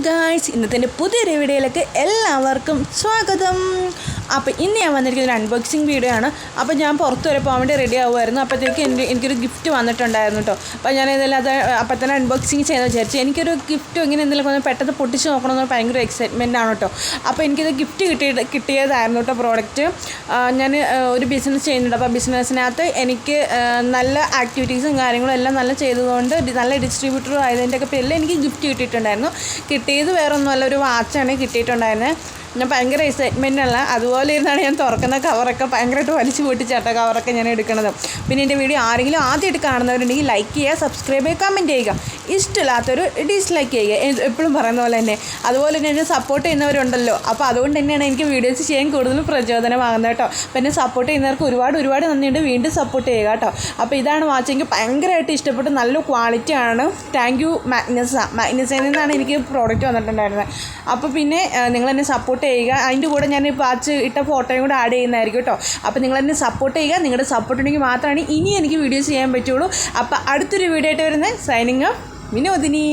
Guys, ഇന്നത്തെ പുതിയൊരു വീഡിയോയിലേക്ക് എല്ലാവർക്കും സ്വാഗതം. അപ്പോൾ ഇന്ന് ഞാൻ വന്നിരിക്കുന്ന ഒരു അൺബോക്സിങ് വീഡിയോ ആണ്. അപ്പോൾ ഞാൻ പുറത്ത് വരെ പോകാൻ വേണ്ടി റെഡി ആവുമായിരുന്നു. അപ്പോഴത്തേക്ക് എനിക്കൊരു ഗിഫ്റ്റ് വന്നിട്ടുണ്ടായിരുന്നു കേട്ടോ. അപ്പോൾ ഞാൻ ഇതെല്ലാം അത് അപ്പം തന്നെ അൺബോക്സിങ് ചെയ്യാമെന്ന് വിചാരിച്ചു. എനിക്കൊരു ഗിഫ്റ്റ് ഇങ്ങനെ എന്തെങ്കിലും ഒന്ന് പെട്ടെന്ന് പൊട്ടിച്ച് നോക്കണമെന്ന് ഭയങ്കര എക്സൈറ്റ്മെൻ്റ് ആണ് കേട്ടോ. അപ്പോൾ എനിക്കിത് ഗിഫ്റ്റ് കിട്ടിയതായിരുന്നു കേട്ടോ പ്രോഡക്റ്റ്. ഞാൻ ഒരു ബിസിനസ് ചെയ്യുന്നുണ്ട്. അപ്പോൾ ബിസിനസ്സിനകത്ത് എനിക്ക് നല്ല ആക്ടിവിറ്റീസും കാര്യങ്ങളും എല്ലാം നല്ല ചെയ്തതുകൊണ്ട് നല്ല ഡിസ്ട്രിബ്യൂട്ടറും ആയതിൻ്റെയൊക്കെ പേരിൽ എനിക്ക് ഗിഫ്റ്റ് കിട്ടിയിട്ടുണ്ടായിരുന്നു. കിട്ടിയത് വേറൊന്നുമല്ല, ഒരു വാച്ചാണ് കിട്ടിയിട്ടുണ്ടായിരുന്നത്. ഞാൻ ഭയങ്കര എക്സൈറ്റ്മെൻ്റ് ഉള്ള അതുപോലെ ഇരുന്നാണ് ഞാൻ തുറക്കുന്ന കവറൊക്കെ ഭയങ്കരമായിട്ട് വലിച്ചു പൊട്ടിച്ചാട്ട കവറൊക്കെ ഞാൻ എടുക്കുന്നത്. പിന്നെ എൻ്റെ വീഡിയോ ആരെങ്കിലും ആദ്യമായിട്ട് കാണുന്നവരുണ്ടെങ്കിൽ ലൈക്ക് ചെയ്യുക, സബ്സ്ക്രൈബ് ചെയ്യുക, കമൻറ്റ് ചെയ്യുക. ഇഷ്ടമില്ലാത്തൊരു ഡിസ്ലൈക്ക് ചെയ്യുക, എപ്പോഴും പറയുന്ന പോലെ തന്നെ. അതുപോലെ തന്നെ എന്നെ സപ്പോർട്ട് ചെയ്യുന്നവരുണ്ടല്ലോ, അപ്പോൾ അതുകൊണ്ട് തന്നെയാണ് എനിക്ക് വീഡിയോസ് ചെയ്യാൻ കൂടുതലും പ്രചോദനമാകുന്നത് കേട്ടോ. അപ്പോൾ എന്നെ സപ്പോർട്ട് ചെയ്യുന്നവർക്ക് ഒരുപാട് നന്ദിയുണ്ട്. വീണ്ടും സപ്പോർട്ട് ചെയ്യുക കേട്ടോ. അപ്പോൾ ഇതാണ് വാച്ച്, എനിക്ക് ഭയങ്കരമായിട്ട് ഇഷ്ടപ്പെട്ടു. നല്ല ക്വാളിറ്റിയാണ്. താങ്ക് യു മാഗ്നസയിൽ നിന്നാണ് എനിക്ക് പ്രോഡക്റ്റ് വന്നിട്ടുണ്ടായിരുന്നത്. അപ്പോൾ പിന്നെ നിങ്ങളെന്നെ സപ്പോർട്ട് ചെയ്യുക. അതിൻ്റെ കൂടെ ഞാൻ വാച്ച് ഇട്ട ഫോട്ടോയും കൂടെ ആഡ് ചെയ്യുന്നതായിരിക്കും കേട്ടോ. അപ്പോൾ നിങ്ങളെന്നെ സപ്പോർട്ട് ചെയ്യുക. നിങ്ങളുടെ സപ്പോർട്ട് ഉണ്ടെങ്കിൽ മാത്രമാണ് ഇനി എനിക്ക് വീഡിയോസ് ചെയ്യാൻ പറ്റുള്ളൂ. അപ്പോൾ അടുത്തൊരു വീഡിയോ ആയിട്ട് വരുന്നത്. Signing off, Vinodini.